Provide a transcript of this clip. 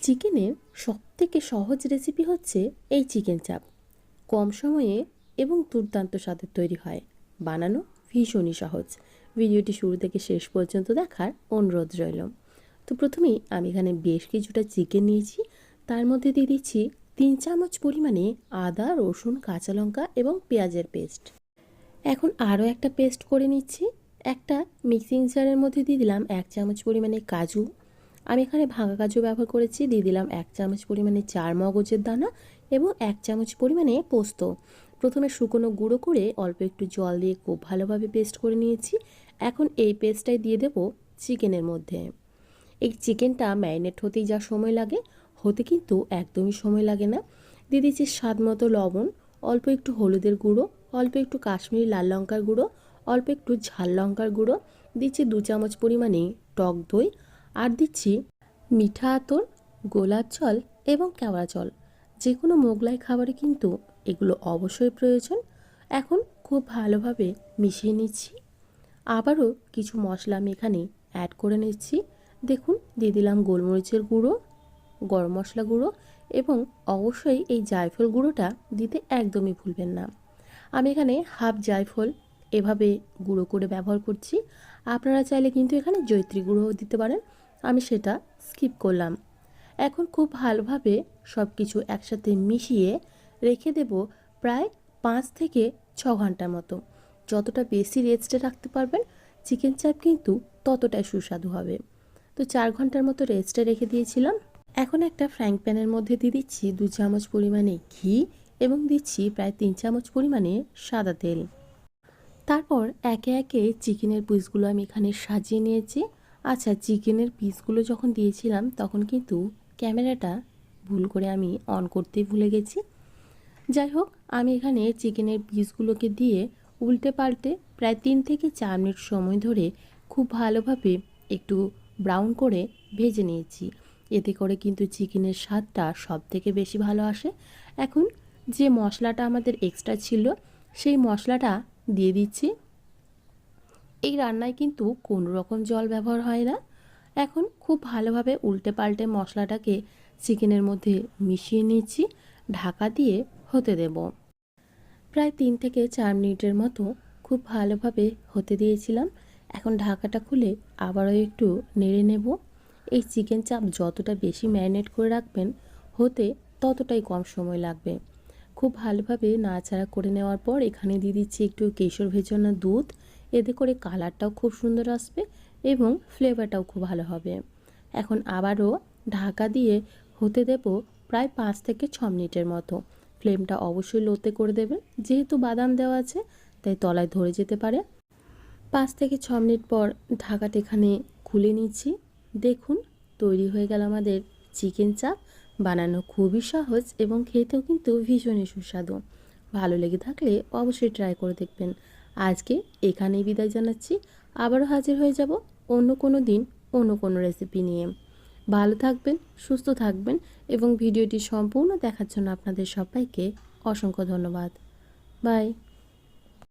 চিকেনের সবথেকে সহজ রেসিপি হচ্ছে এই চিকেন চাপ। কম সময়ে এবং দুর্দান্ত স্বাদের তৈরি হয়। বানানো ভীষণই সহজ। ভিডিওটি শুরু থেকে শেষ পর্যন্ত দেখার অনুরোধ রইল। তো প্রথমেই আমি এখানে বেশ কিছুটা চিকেন নিয়েছি। তার মধ্যে দিয়ে দিচ্ছি 3 চামচ পরিমাণে আদা, রসুন, কাঁচা লঙ্কা এবং পেঁয়াজের পেস্ট। এখন আরও একটা পেস্ট করে নিচ্ছি। একটা মিক্সিং জারের মধ্যে দিয়ে দিলাম 1 চামচ পরিমাণে কাজু। আমি এখানে ভাঙা কাজু ব্যবহার করেছি। দিয়ে দিলাম 1 চামচ পরিমাণে চার মগজের দানা এবং 1 চামচ পরিমাণে পোস্ত। প্রথমে শুকনো গুঁড়ো করে অল্প একটু জল দিয়ে খুব ভালোভাবে পেস্ট করে নিয়েছি। এখন এই পেস্টটাই দিয়ে দেব চিকেনের মধ্যে। এই চিকেনটা ম্যারিনেট হতেই যা সময় লাগে, হতে কিন্তু একদমই সময় লাগে না। দিয়ে দিচ্ছি স্বাদ মতো লবণ, অল্প একটু হলুদের গুঁড়ো, অল্প একটু কাশ্মীরি লাল লঙ্কার গুঁড়ো, অল্প একটু ঝাল লঙ্কার গুঁড়ো, দিচ্ছি 2 চামচ পরিমাণে টক দই, আর দিচ্ছি মিঠা আতর, গোলাপ জল এবং কেওড়া জল। যে কোনো মোগলাই খাবারে কিন্তু এগুলো অবশ্যই প্রয়োজন। এখন খুব ভালোভাবে মিশিয়ে নিচ্ছি। আবারও কিছু মশলা আমি এখানে অ্যাড করে নিচ্ছি। দেখুন, দিয়ে দিলাম গোলমরিচের গুঁড়ো, গরম মশলা গুঁড়ো এবং অবশ্যই এই জায়ফল গুঁড়োটা দিতে একদমই ভুলবেন না। আমি এখানে হাফ জায়ফল এভাবে গুঁড়ো করে ব্যবহার করছি। আপনারা চাইলে কিন্তু এখানে জয়িত্রী গুঁড়োও দিতে পারেন, আমি সেটা স্কিপ করলাম। এখন খুব ভালোভাবে সব কিছু একসাথে মিশিয়ে রেখে দেব প্রায় 5 থেকে 6 ঘন্টার মতো। যতটা বেশি রেস্টে রাখতে পারবেন চিকেন চাপ কিন্তু ততটাই সুস্বাদু হবে। তো 4 ঘন্টার মতো রেস্টে রেখে দিয়েছিলাম। এখন একটা ফ্রাইং প্যানের মধ্যে দিয়ে দিচ্ছি 2 চামচ পরিমাণে ঘি এবং দিচ্ছি প্রায় 3 চামচ পরিমাণে সাদা তেল। তারপর একে একে চিকেনের পিসগুলো আমি এখানে সাজিয়ে নিয়েছি। আচ্ছা, চিকেনের পিসগুলো যখন দিয়েছিলাম তখন কিন্তু ক্যামেরাটা ভুল করে আমি অন করতেই ভুলে গেছি। যাই হোক, আমি এখানে চিকেনের পিসগুলোকে দিয়ে উল্টে পাল্টে প্রায় 3 থেকে 4 মিনিট সময় ধরে খুব ভালোভাবে একটু ব্রাউন করে ভেজে নিয়েছি। এতে করে কিন্তু চিকেনের স্বাদটা সব থেকে বেশি ভালো আসে। এখন যে মশলাটা আমাদের এক্সট্রা ছিল সেই মশলাটা দিয়ে দিচ্ছি। এই রান্নায় কিন্তু কোনো রকম জল ব্যবহার হয় না। এখন খুব ভালোভাবে উল্টে পাল্টে মশলাটাকে চিকেনের মধ্যে মিশিয়ে নিচ্ছি। ঢাকা দিয়ে হতে দেব। প্রায় 3 থেকে 4 মিনিটের মতো খুব ভালোভাবে হতে দিয়েছিলাম। এখন ঢাকাটা খুলে আবারও একটু নেড়ে নেব। এই চিকেন চাপ যতটা বেশি ম্যারিনেট করে রাখবেন হতে ততটাই কম সময় লাগবে। খুব ভালোভাবে নাড়াচাড়া করে নেওয়ার পর এখানে দিয়ে দিচ্ছি একটু কেশর ভেজানো দুধ। এতে করে কালারটাও খুব সুন্দর আসবে এবং ফ্লেভারটাও খুব ভালো হবে। এখন আবারও ঢাকা দিয়ে হতে দেব প্রায় 5 থেকে 6 মিনিটের মতো। ফ্লেমটা অবশ্যই লোতে করে দেবেন, যেহেতু বাদাম দেওয়া আছে তাই তলায় ধরে যেতে পারে। 5 থেকে 6 মিনিট পর ঢাকাটা এখানে খুলে নিচ্ছি। দেখুন, তৈরি হয়ে গেল আমাদের চিকেন চাপ। বানানো খুবই সহজ এবং খেতেও কিন্তু ভীষণই সুস্বাদু। ভালো লেগে থাকলে অবশ্যই ট্রাই করে দেখবেন। আজকে এখানেই বিদায় জানাচ্ছি। আবারও হাজির হয়ে যাব অন্য কোনো দিন অন্য কোনো রেসিপি নিয়ে। ভালো থাকবেন, সুস্থ থাকবেন এবং ভিডিওটি সম্পূর্ণ দেখার জন্য আপনাদের সবাইকে অসংখ্য ধন্যবাদ। বাই।